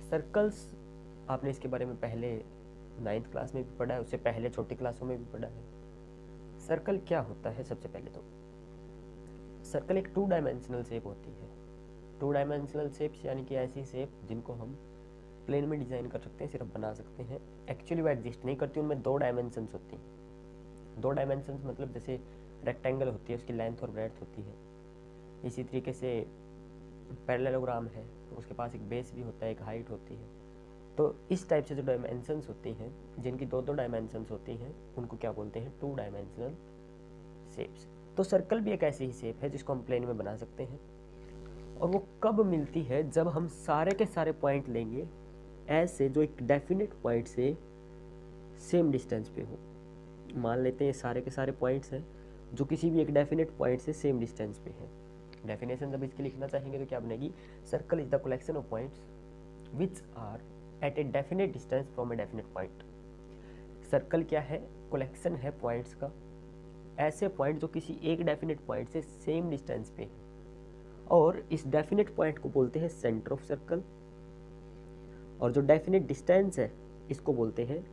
Circles आपने इसके बारे में पहले 9th क्लास में भी पढ़ा है, उससे पहले छोटी क्लासों में भी पढ़ा है। सर्कल क्या होता है? सबसे पहले तो सर्कल एक 2 डायमेंशनल शेप होती है। 2 डायमेंशनल शेप्स यानी कि ऐसी शेप जिनको हम प्लेन में डिज़ाइन कर सकते हैं, सिर्फ बना सकते हैं। एक्चुअली वो एग्जिस्ट नहीं करती, उनमें 2 डायमेंशंस होती हैं। 2 डायमेंशंस मतलब जैसे रेक्टेंगल होती है, उसकी लेंथ और ब्रेड्थ होती है। इसी तरीके से पैरेललोग्राम है, तो उसके पास एक बेस भी होता है, एक हाइट होती है। तो इस टाइप से जो डायमेंशंस होती हैं, जिनकी 2-2 डायमेंशंस होती हैं, उनको क्या बोलते हैं? 2 डायमेंशनल शेप्स। तो सर्कल भी एक ऐसी ही शेप है जिसको हम प्लेन में बना सकते हैं। और वो कब मिलती है? जब हम सारे के सारे पॉइंट लेंगे ऐसे जो एक डेफिनेट पॉइंट से सेम डिस्टेंस पे हो। मान लेते हैं सारे के सारे पॉइंट्स हैं जो किसी भी एक डेफिनेट पॉइंट से सेम डिस्टेंस पे है। डेफिनेशन जब इसकी लिखना चाहेंगे तो क्या बनेगी? Circle is the collection of points which are at a definite distance from a definite point. Circle क्या है? कलेक्शन है पॉइंट्स का, ऐसे पॉइंट जो किसी एक डेफिनेट पॉइंट से सेम डिस्टेंस पे है। और इस डेफिनेट पॉइंट को बोलते हैं सेंटर ऑफ सर्कल, और जो डेफिनेट डिस्टेंस है इसको बोलते हैं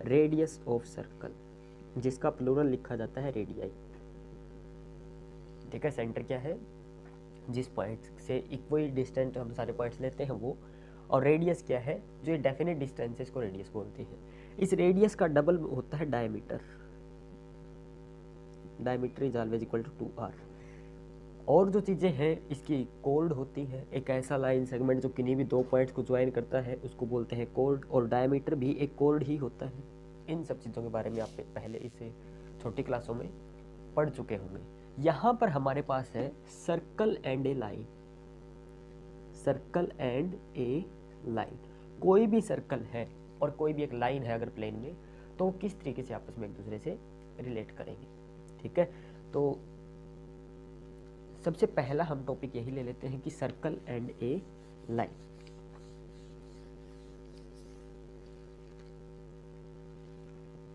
रेडियस ऑफ सर्कल, जिसका प्लूरल लिखा जाता है रेडियाई। ठीक है, सेंटर क्या है? जिस पॉइंट से इक्वल डिस्टेंट हम सारे पॉइंट्स लेते हैं वो। और रेडियस क्या है? जो ये डेफिनेट डिस्टेंस है, इसको रेडियस बोलते हैं। इस रेडियस का डबल होता है diameter. Diameter is always equal to 2r। और जो चीज़ें हैं इसकी कोर्ड होती है, एक ऐसा लाइन सेगमेंट जो किन्हीं भी 2 पॉइंट्स को ज्वाइन करता है उसको बोलते हैं कोर्ड, और डायमीटर भी एक कोर्ड ही होता है। इन सब चीज़ों के बारे में आप पहले इसे छोटी क्लासों में पढ़ चुके होंगे। यहाँ पर हमारे पास है circle and A line. Circle and A line, कोई भी सर्कल है और कोई भी एक लाइन है अगर प्लेन में, तो वो किस तरीके से आपस में एक दूसरे से रिलेट करेंगे। ठीक है, तो सबसे पहला हम टॉपिक यही ले लेते हैं कि सर्कल एंड ए लाइन।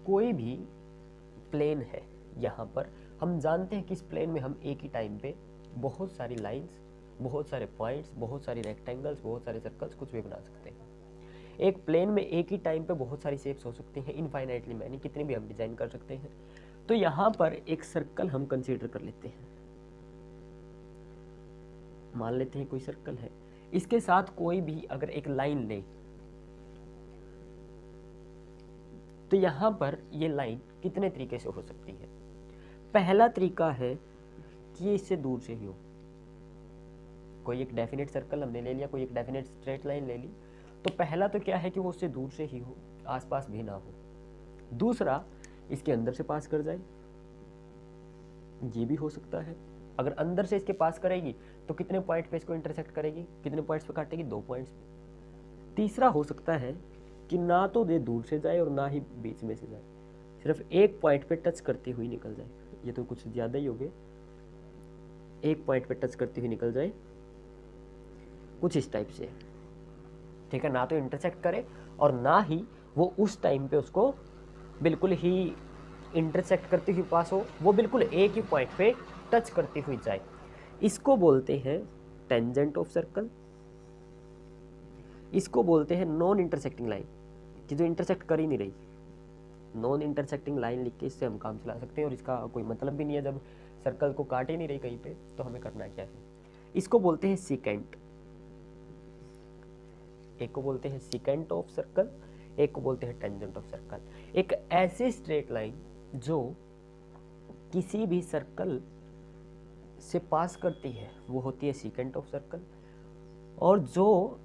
कोई भी प्लेन है, यहाँ पर हम जानते हैं कि इस प्लेन में हम एक ही टाइम पे बहुत सारी लाइंस, बहुत सारे पॉइंट्स, बहुत सारी रेक्टेंगल्स, बहुत सारे सर्कल्स, कुछ भी बना सकते हैं। एक प्लेन में एक ही टाइम पे बहुत सारी शेप्स हो सकती हैं, इनफाइनाइटली मैनी, कितनी भी हम डिजाइन कर सकते हैं। तो यहाँ पर एक सर्कल हम कंसीडर कर लेते हैं, मान लेते हैं कोई सर्कल है, इसके साथ कोई भी अगर एक लाइन ले, तो यहाँ पर ये लाइन कितने तरीके से हो सकती है? पहला तरीका है कि ये इससे दूर से ही हो। कोई एक डेफिनेट सर्कल हमने ले लिया, कोई एक डेफिनेट स्ट्रेट लाइन ले ली, तो पहला तो क्या है कि वो उससे दूर से ही हो, आसपास भी ना हो। दूसरा, इसके अंदर से पास कर जाए, ये भी हो सकता है। अगर अंदर से इसके पास करेगी तो कितने पॉइंट पे इसको इंटरसेक्ट करेगी, कितने पॉइंट्स पे काटेगी? 2 पॉइंट्स पे। तीसरा हो सकता है कि ना तो ये दूर से जाए और ना ही बीच में से जाए, सिर्फ एक पॉइंट पे टच करती हुई निकल जाए। ये तो कुछ ज़्यादा ही हो गए, एक पॉइंट पे टच करती हुई निकल जाए, कुछ इस टाइप से। ठीक है, ना तो इंटरसेक्ट करे और ना ही वो उस टाइम पे उसको बिल्कुल ही इंटरसेक्ट करती हुई पास हो, वो बिल्कुल एक ही पॉइंट पे टच करती हुई जाए। इसको बोलते हैं टेंजेंट ऑफ सर्कल। इसको बोलते हैं नॉन इंटरसेक्टिंग लाइन, कि जो इंटरसेक्ट कर ही नहीं रही। नॉन इंटरसेक्टिंग लाइन लिख के इससे हम काम चला सकते हैं, और इसका कोई मतलब भी नहीं है, जब सर्कल को काट ही नहीं रही कहीं पे तो हमें करना क्या है। इसको बोलते हैं सिकेंट। एक को बोलते हैं सिकेंट ऑफ सर्कल, एक को बोलते हैं टेंजेंट ऑफ सर्कल। एक ऐसी स्ट्रेट लाइन जो किसी भी सर्कल से पास करती है वो होती है सिकेंट ऑफ सर्कल, और जो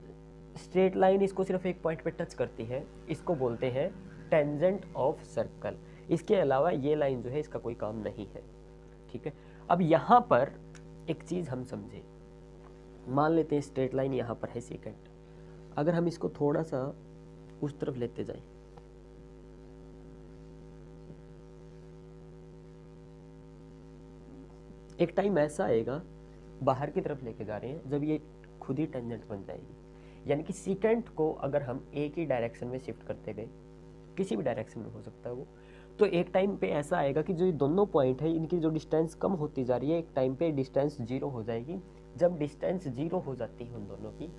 स्ट्रेट लाइन इसको सिर्फ एक पॉइंट पे टच करती है इसको बोलते हैं टेंजेंट ऑफ सर्कल। इसके अलावा ये लाइन जो है इसका कोई काम नहीं है। ठीक है, अब यहाँ पर एक चीज़ हम समझे, मान लेते हैं स्ट्रेट लाइन यहाँ पर है सिकेंट, अगर हम इसको थोड़ा सा उस तरफ लेते जाएं, एक टाइम ऐसा आएगा, बाहर की तरफ लेके जा रहे हैं, जब ये खुद ही टेंजेंट बन जाएगी। यानी कि सिकेंट को अगर हम एक ही डायरेक्शन में शिफ्ट करते गए, किसी भी डायरेक्शन में हो सकता है वो, तो एक टाइम पे ऐसा आएगा कि जो ये दोनों पॉइंट है इनकी जो डिस्टेंस कम होती जा रही है, एक टाइम पे डिस्टेंस 0 हो जाएगी। जब डिस्टेंस 0 हो जाती है उन दोनों की,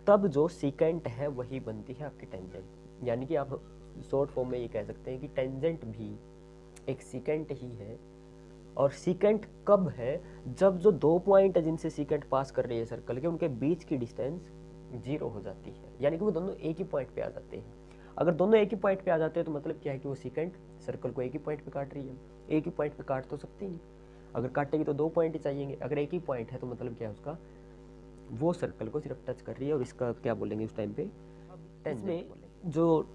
तब जो सीकेंट है वही बनती है आपकी टेंजेंट। यानी कि आप शॉर्ट फॉर्म में ये कह सकते हैं कि टेंजेंट भी एक सीकेंट ही है। और सीकेंट कब है? जब जो दो पॉइंट है जिनसे सीकेंट पास कर रही है सर्कल के, उनके बीच की डिस्टेंस 0 हो जाती है, यानी कि वो दोनों एक ही पॉइंट पे आ जाते हैं। अगर दोनों एक ही पॉइंट पे आ जाते हैं तो मतलब क्या है कि वो सीकेंट सर्कल को एक ही पॉइंट पे काट रही है। एक ही पॉइंट पे काट तो सकती नहीं, अगर काटेगी तो दो पॉइंट ही चाहिए। अगर एक ही पॉइंट है तो मतलब क्या है उसका, वो सर्कल को सिर्फ टच कर रही है। और इसका क्या बोलेंगे उस टाइम पे, टेंजेंट। जो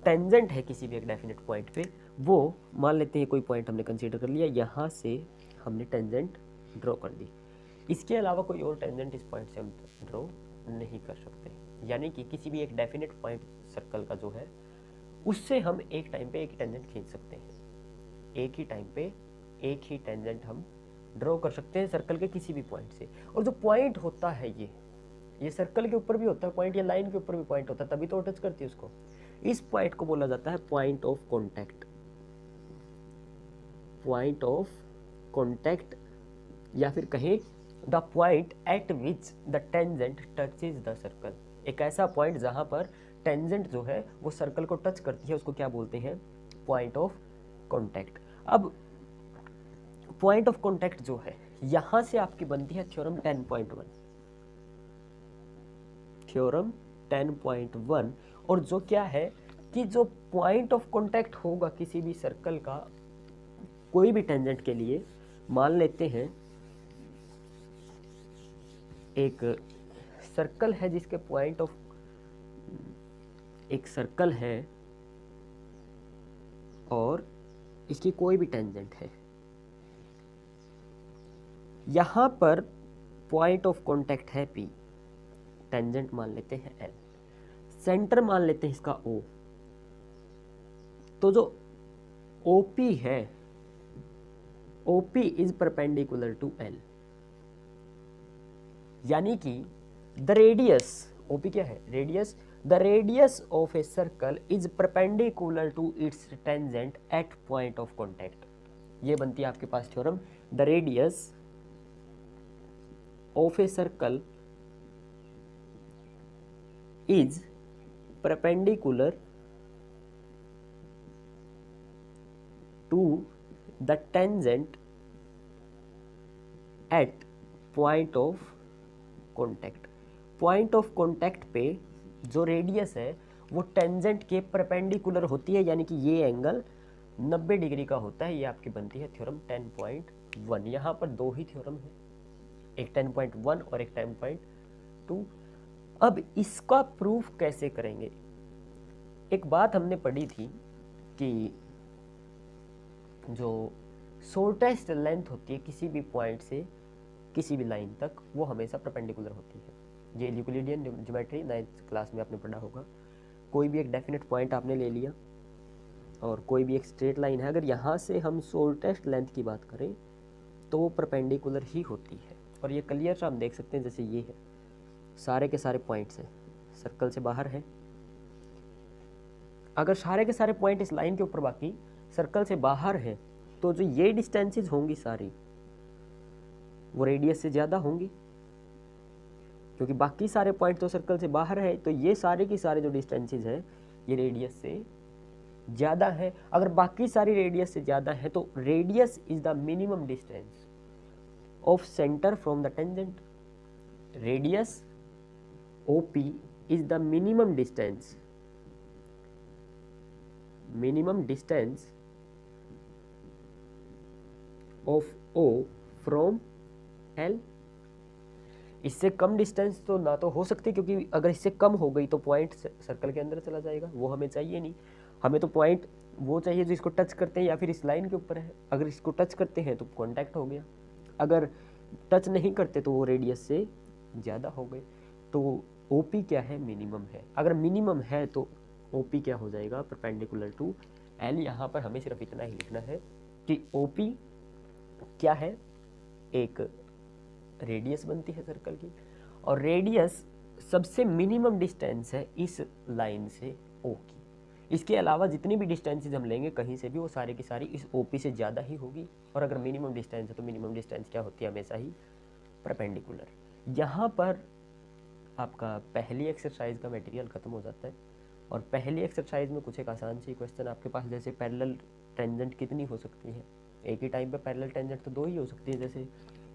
टेंजेंट है किसी भी एक डेफिनेट पॉइंट पे, वो मान लेते हैं कोई पॉइंट हमने कंसीडर कर लिया, यहाँ से हमने टेंजेंट ड्रॉ कर दी। इसके अलावा कोई और टेंजेंट इस पॉइंट से हम ड्रॉ नहीं कर सकते। यानी कि किसी भी एक डेफिनेट पॉइंट सर्कल का जो है, उससे हम एक टाइम पे एक ही टेंजेंट खींच सकते हैं। एक ही टाइम पे एक ही टेंजेंट हम ड्रॉ कर सकते हैं सर्कल के किसी भी पॉइंट से। और जो पॉइंट होता है ये सर्कल के ऊपर भी होता है पॉइंट, या लाइन के ऊपर भी पॉइंट होता है, तभी तो टच करती है उसको। इस पॉइंट को बोला जाता है point of contact. Point of contact, या फिर कहें the point eight which the tangent touches the circle. एक ऐसा पॉइंट जहां पर टेंजेंट जो है वो सर्कल को टच करती है, उसको क्या बोलते हैं? Point of contact. अब पॉइंट ऑफ कॉन्टैक्ट जो है, यहां से आपकी बनती है थ्योरम 10.1। थ्योरम 10.1। और जो क्या है कि जो पॉइंट ऑफ कॉन्टैक्ट होगा किसी भी सर्कल का कोई भी टेंजेंट के लिए, मान लेते हैं एक सर्कल है जिसके पॉइंट ऑफ, एक सर्कल है और इसकी कोई भी टेंजेंट है, यहां पर पॉइंट ऑफ कॉन्टैक्ट है P, टेंजेंट मान लेते हैं L, सेंटर मान लेते हैं इसका O। तो जो OP है, OP is perpendicular to L, यानी कि द रेडियस, OP क्या है? Radius. The radius of a circle is perpendicular to its tangent at point of contact. ये बनती है आपके पास theorem. The radius of a circle is perpendicular to the tangent at point of contact। Point of contact पे जो radius है वो tangent के परपेंडिकुलर होती है, यानी कि ये एंगल 90 डिग्री का होता है। ये आपकी बनती है थ्योरम 10.1। यहाँ पर दो ही थ्योरम है, एक 10.1 और एक 10.2। अब इसका प्रूफ कैसे करेंगे? एक बात हमने पढ़ी थी कि जो शॉर्टेस्ट लेंथ होती है किसी भी पॉइंट से किसी भी लाइन तक, वो हमेशा परपेंडिकुलर होती है। ये यूक्लिडियन ज्योमेट्री 9th क्लास में आपने पढ़ा होगा। कोई भी एक डेफिनेट पॉइंट आपने ले लिया और कोई भी एक स्ट्रेट लाइन है, अगर यहाँ से हम शॉर्टेस्ट लेंथ की बात करें तो वो परपेंडिकुलर ही होती है। और ये क्लियर से हम देख सकते हैं, जैसे ये है, सारे के सारे पॉइंट्स हैं, सर्कल से बाहर है। अगर सारे के सारे पॉइंट इस लाइन के ऊपर बाकी सर्कल से बाहर है, तो जो ये डिस्टेंसेस होंगी सारी वो रेडियस से ज़्यादा होंगी, क्योंकि बाकी सारे पॉइंट तो सर्कल से बाहर है। तो ये सारे की सारे जो डिस्टेंसेस है ये रेडियस से ज़्यादा है। अगर बाकी सारी रेडियस से ज़्यादा है तो radius is the minimum distance of centre from the tangent. Radius OP is the minimum distance of O from L। इससे कम डिस्टेंस तो ना तो हो सकती, क्योंकि अगर इससे कम हो गई तो पॉइंट सर्कल के अंदर चला जाएगा, वो हमें चाहिए नहीं। हमें तो पॉइंट वो चाहिए जो इसको टच करते हैं या फिर इस लाइन के ऊपर है। अगर इसको टच करते हैं तो कॉन्टैक्ट हो गया, अगर टच नहीं करते तो वो रेडियस से ज़्यादा हो गए। तो OP क्या है? मिनिमम है। अगर मिनिमम है तो OP क्या हो जाएगा? Perpendicular to L। यहाँ पर हमें सिर्फ इतना ही लिखना है कि OP क्या है? एक रेडियस बनती है सर्कल की, और रेडियस सबसे मिनिमम डिस्टेंस है इस लाइन से O की। इसके अलावा जितनी भी डिस्टेंसेज हम लेंगे कहीं से भी, वो सारी की सारी इस OP से ज़्यादा ही होगी। और अगर मिनिमम डिस्टेंस है तो मिनिमम डिस्टेंस क्या होती है? हमेशा ही परपेंडिकुलर। यहाँ पर आपका पहली एक्सरसाइज का मटेरियल ख़त्म हो जाता है। और पहली एक्सरसाइज में कुछ एक आसान सी क्वेश्चन आपके पास, जैसे पैरेलल टेंजेंट कितनी हो सकती है। एक ही टाइम पे पैरेलल टेंजेंट तो दो ही हो सकती है। जैसे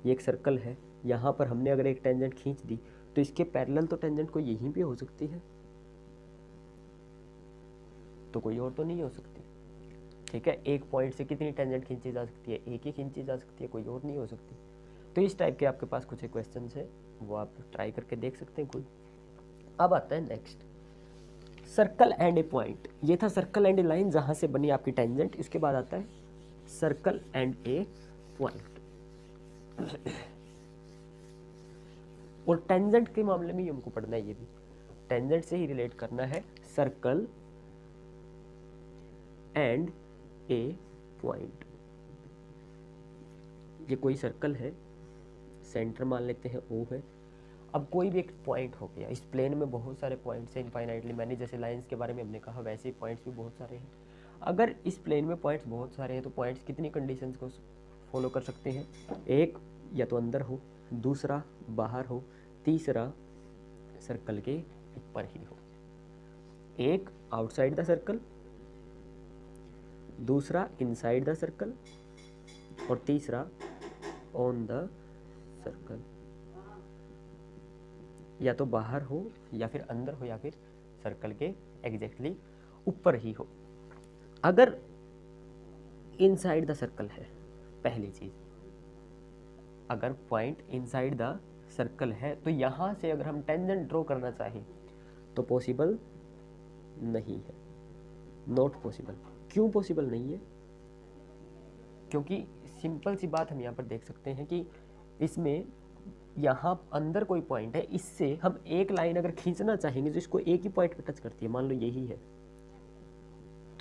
ये एक सर्कल है, यहाँ पर हमने अगर एक टेंजेंट खींच दी तो इसके पैरेलल तो टेंजेंट कोई यहीं पे हो सकती है, तो कोई और तो नहीं हो सकती। ठीक है, एक पॉइंट से कितनी टेंजेंट खींची जा सकती है, एक ही खींची जा सकती है, कोई और नहीं हो सकती। तो इस टाइप के आपके पास कुछ एक क्वेश्चन है, वो आप ट्राई करके देख सकते हैं खुद। अब आता है next, circle and A point. ये था सर्कल एंड ए लाइन जहां से बनी आपकी टेंजेंट। इसके बाद आता है सर्कल एंड ए पॉइंट। और टेंजेंट के मामले में ही हमको पढ़ना है, ये भी टेंजेंट से ही रिलेट करना है, सर्कल एंड ए पॉइंट। ये कोई सर्कल है, सेंटर मान लेते हैं O है। अब कोई भी एक पॉइंट हो गया, इस प्लेन में बहुत सारे पॉइंट्स हैं इनफाइनाइटली मैनी, जैसे लाइंस के बारे में हमने कहा वैसे ही पॉइंट्स भी बहुत सारे हैं। अगर इस प्लेन में पॉइंट्स बहुत सारे हैं तो पॉइंट्स कितनी कंडीशंस को फॉलो कर सकते हैं। एक, या तो अंदर हो, दूसरा बाहर हो, तीसरा सर्कल के ऊपर ही हो। एक आउटसाइड द सर्कल, दूसरा इनसाइड द सर्कल, और तीसरा ऑन द सर्कल। या तो बाहर हो, या फिर अंदर हो, या फिर सर्कल के एग्जैक्टली ऊपर ही हो। अगर इनसाइड द सर्कल है, पहली चीज, अगर पॉइंट इनसाइड द सर्कल है तो यहां से अगर हम टेंजेंट ड्रॉ करना चाहें तो पॉसिबल नहीं है, नॉट पॉसिबल। क्यों पॉसिबल नहीं है? क्योंकि सिंपल सी बात हम यहाँ पर देख सकते हैं कि इसमें यहाँ अंदर कोई पॉइंट है, इससे हम एक लाइन अगर खींचना चाहेंगे तो इसको एक ही पॉइंट पे टच करती है, मान लो यही है,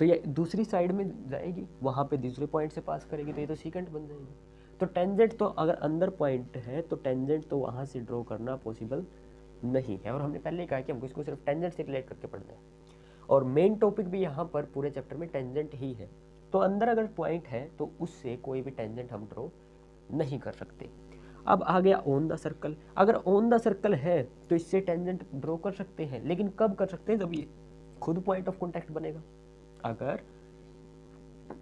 तो ये दूसरी साइड में जाएगी, वहाँ पे दूसरे पॉइंट से पास करेगी, तो ये तो सीकेंट बन जाएगी। तो टेंजेंट तो अगर अंदर पॉइंट है तो टेंजेंट तो वहाँ से ड्रॉ करना पॉसिबल नहीं है। और हमने पहले कहा कि हमको इसको सिर्फ टेंजेंट से रिलेट करके पढ़ना है, और मेन टॉपिक भी यहाँ पर पूरे चैप्टर में टेंजेंट ही है। तो अंदर अगर पॉइंट है तो उससे कोई भी टेंजेंट हम ड्रॉ नहीं कर सकते। अब आ गया ऑन द सर्कल। अगर ऑन द सर्कल है तो इससे टेंजेंट ड्रॉ कर सकते हैं, लेकिन कब कर सकते हैं? जब ये खुद पॉइंट ऑफ कॉन्टैक्ट बनेगा। अगर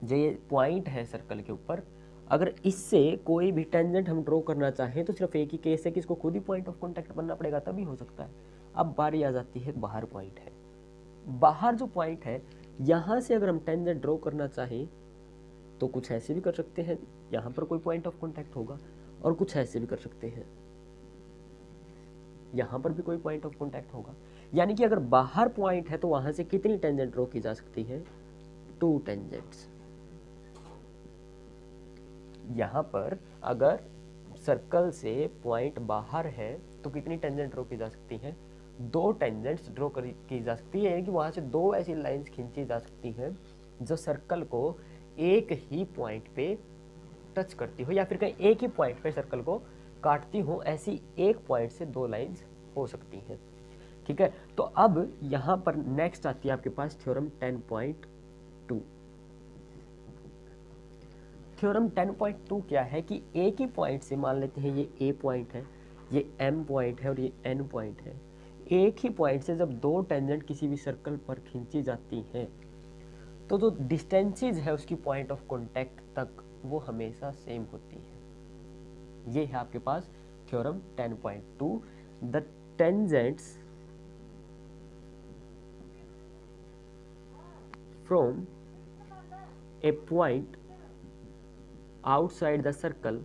जो ये पॉइंट है सर्कल के ऊपर, अगर इससे कोई भी टेंजेंट हम ड्रॉ करना चाहें तो सिर्फ एक ही केस है कि इसको खुद ही पॉइंट ऑफ कॉन्टैक्ट बनना पड़ेगा, तभी हो सकता है। अब बारी आ जाती है बाहर पॉइंट है। बाहर जो पॉइंट है, यहाँ से अगर हम टेंजेंट ड्रॉ करना चाहें तो कुछ ऐसे भी कर सकते हैं, यहाँ पर कोई पॉइंट ऑफ कॉन्टैक्ट होगा, और कुछ ऐसे भी कर सकते हैं, यहाँ पर भी कोई पॉइंट ऑफ कॉन्टैक्ट होगा। यानी कि अगर बाहर पॉइंट है तो वहां से कितनी टेंजेंट ड्रॉ की जा सकती है? 2 टेंजेंट्स। यहाँ पर अगर सर्कल से पॉइंट बाहर है तो कितनी टेंजेंट ड्रॉ की जा सकती है? 2 टेंजेंट्स ड्रॉ की जा सकती है, यानी कि वहां से 2 ऐसी लाइंस खींची जा सकती हैं जो सर्कल को एक ही पॉइंट पे टच करती हो, या फिर कहीं एक ही पॉइंट पे सर्कल को काटती हो। ऐसी एक पॉइंट से 2 लाइंस हो सकती हैं। ठीक है, तो अब यहां पर नेक्स्ट आती है आपके पास थ्योरम 10.2। थ्योरम 10.2 क्या है कि एक ही पॉइंट से, मान लेते हैं ये ए पॉइंट है, ये एम पॉइंट है और ये एन पॉइंट है। एक ही पॉइंट से जब 2 टेंजेंट किसी भी सर्कल पर खींची जाती हैं तो जो डिस्टेंसेज है उसकी पॉइंट ऑफ कॉन्टैक्ट तक वो हमेशा सेम होती है। ये है आपके पास theorem 10.2। The tangents from a point outside the circle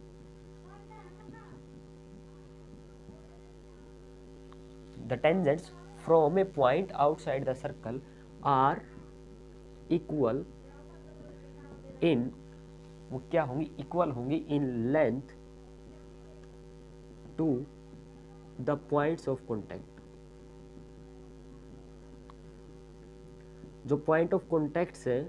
the tangents from a point outside the circle are equal in, वो क्या होंगी? इक्वल होंगी in length to the points of contact. जो पॉइंट ऑफ कॉन्टैक्ट से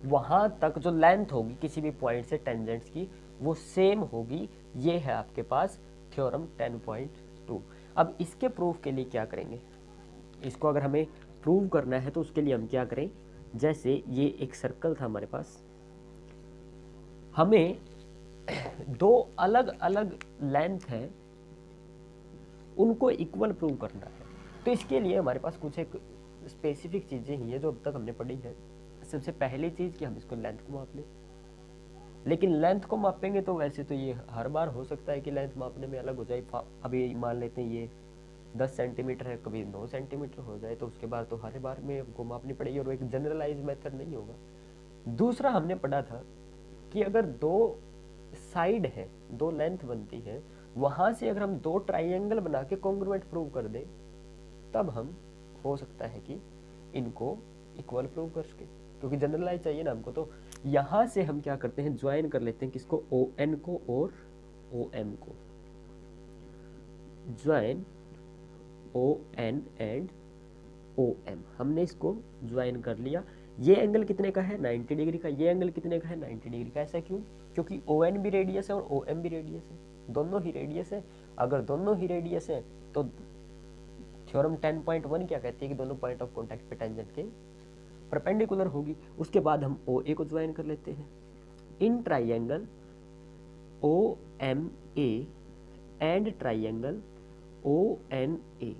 वहां तक जो length होगी किसी भी पॉइंट से टेंजेंट्स की, वो सेम होगी। ये है आपके पास थ्योरम 10.2। अब इसके प्रूफ के लिए क्या करेंगे? इसको अगर हमें प्रूव करना है तो उसके लिए हम क्या करें? जैसे ये एक सर्कल था हमारे पास, हमें 2 अलग अलग लेंथ है उनको इक्वल प्रूव करना है। तो इसके लिए हमारे पास कुछ एक स्पेसिफिक चीज़ें ही है जो अब तक हमने पढ़ी है। सबसे पहली चीज़ कि हम इसको लेंथ को माप लें, लेकिन लेंथ को मापेंगे तो वैसे तो ये हर बार हो सकता है कि लेंथ मापने में अलग हो जाए। अभी मान लेते हैं ये 10 सेंटीमीटर है, कभी 9 सेंटीमीटर हो जाए, तो उसके बाद तो हर बार में हमको मापनी पड़ेगी और वो एक जनरलाइज मेथड नहीं होगा। दूसरा हमने पढ़ा था कि अगर दो साइड है, दो लेंथ बनती है, वहां से अगर हम दो ट्राइंगल बना के कॉन्ग्रुएंट प्रूव कर दें, तब हम हो सकता है कि इनको इक्वल प्रूव कर सके, क्योंकि जनरलाइज चाहिए ना हमको। तो यहां से हम क्या करते हैं, ज्वाइन कर लेते हैं किसको, ओ एन को और ओ एम को। Join O N and O M, हमने इसको ज्वाइन कर लिया। ये एंगल कितने का है, 90 डिग्री का। ये एंगल कितने का है, 90 डिग्री का। ऐसा क्यों, क्योंकि ओ एन भी रेडियस है और ओ एम भी रेडियस है, दोनों ही रेडियस है। अगर दोनों ही रेडियस है तो थ्योरम 10.1 क्या कहती है कि दोनों पॉइंट ऑफ कॉन्टैक्ट पे टेंजेंट के परपेंडिकुलर होगी। उसके बाद हम ओ ए को ज्वाइन कर लेते हैं। In triangle O M A and triangle O N A,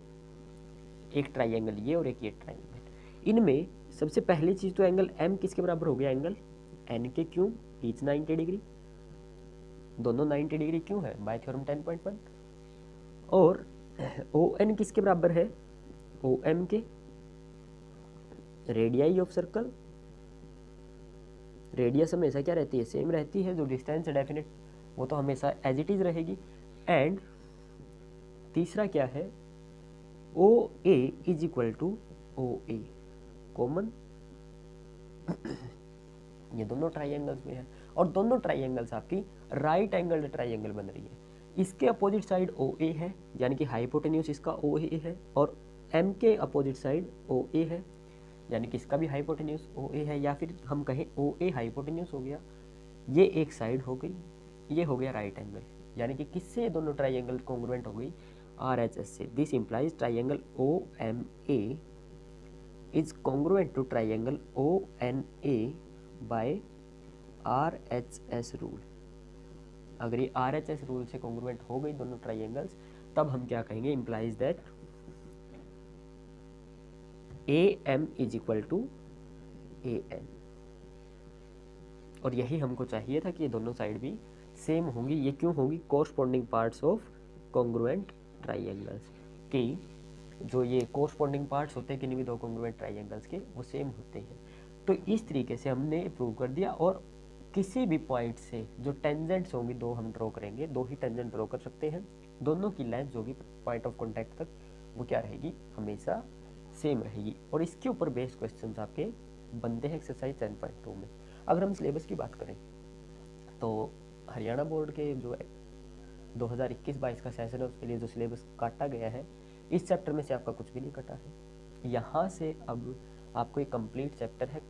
एक ट्राइंगल ये और एक ये ट्राइंगल, इनमें सबसे पहली चीज तो एंगल एम किसके बराबर हो गया, एंगल एन के क्यूब, ईच 90 डिग्री, दोनों 90 डिग्री क्यों है, बाय थ्योरम 10.1। और ओ एन किसके बराबर है, ओ एम के, रेडियाई ऑफ सर्कल। रेडियस हमेशा क्या रहती है, सेम रहती है। जो डिस्टेंस है डेफिनेट वो तो हमेशा एज इट इज रहेगी। एंड तीसरा क्या है, O A is equal to O A common. ये दोनों ट्राइंगल्स में है और दोनों ट्राइंगल्स आपकी राइट एंगल ट्राइंगल बन रही है। इसके अपोजिट साइड ओ ए है, यानी कि हाइपोटेन्यूज इसका ओ ए है, और एम के अपोजिट साइड ओ ए है, यानी कि इसका भी हाइपोटेन्यूज ओ ए है, या फिर हम कहें ओ ए हाइपोटेन्यूज हो गया। ये एक साइड हो गई, ये हो गया राइट एंगल, यानी कि किससे दोनों ट्राइंगल कॉन्ग्रुएंट हो गई, आर एच एस से। This implies triangle O M A is congruent to triangle O N A by R H S rule. अगर ये आर एच एस रूल से कॉन्ग्रुएंट हो गई दोनों ट्राइंगल्स, तब हम क्या कहेंगे, implies that A M is equal to A N. और यही हमको चाहिए था कि ये दोनों साइड भी सेम होंगी। ये क्यों होगी, corresponding parts of congruent triangles, कि जो ये कोरस्पॉन्डिंग पार्ट्स होते हैं किन्हीं भी दो कॉन्ग्रुएंट ट्राइंगल्स के, वो सेम होते हैं। तो इस तरीके से हमने प्रूव कर दिया। और किसी भी पॉइंट से जो टेंजेंट्स होंगी दो हम ड्रॉ करेंगे, दो ही टेंजेंट ड्रॉ कर सकते हैं, दोनों की लेंथ जो भी पॉइंट ऑफ कॉन्टैक्ट तक, वो क्या रहेगी, हमेशा सेम रहेगी। और इसके ऊपर बेस्ड क्वेश्चंस आपके बनते हैं एक्सरसाइज 10.2 में। अगर हम सिलेबस की बात करें तो हरियाणा बोर्ड के जो 2021-22 का सेशन है उसके लिए जो सिलेबस काटा गया है, इस चैप्टर में से आपका कुछ भी नहीं कटा है। यहाँ से अब आपको एक कंप्लीट चैप्टर है।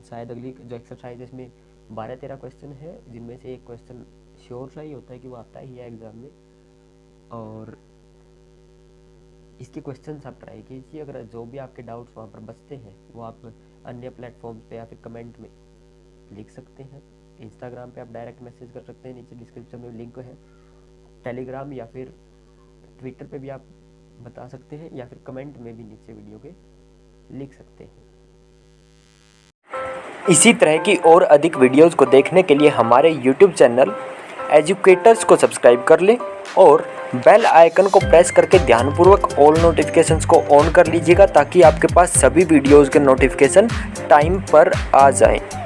शायद अगली जो एक्सरसाइज है इसमें 12-13 क्वेश्चन है, जिनमें से एक क्वेश्चन श्योर सा ही होता है कि वो आता ही है एग्जाम में। और इसके क्वेश्चंस आप ट्राई कीजिए। अगर जो भी आपके डाउट्स वहाँ पर बचते हैं वो आप अन्य प्लेटफॉर्म पे या फिर कमेंट में लिख सकते हैं। इंस्टाग्राम पे आप डायरेक्ट मैसेज कर सकते हैं, नीचे डिस्क्रिप्शन में लिंक है। टेलीग्राम या फिर ट्विटर पे भी आप बता सकते हैं, या फिर कमेंट में भी नीचे वीडियो के लिख सकते हैं। इसी तरह की और अधिक वीडियोज़ को देखने के लिए हमारे यूट्यूब चैनल एजुकेटर्स को सब्सक्राइब कर लें और बेल आइकन को प्रेस करके ध्यानपूर्वक ऑल नोटिफिकेशंस को ऑन कर लीजिएगा, ताकि आपके पास सभी वीडियोज़ के नोटिफिकेशन टाइम पर आ जाएं।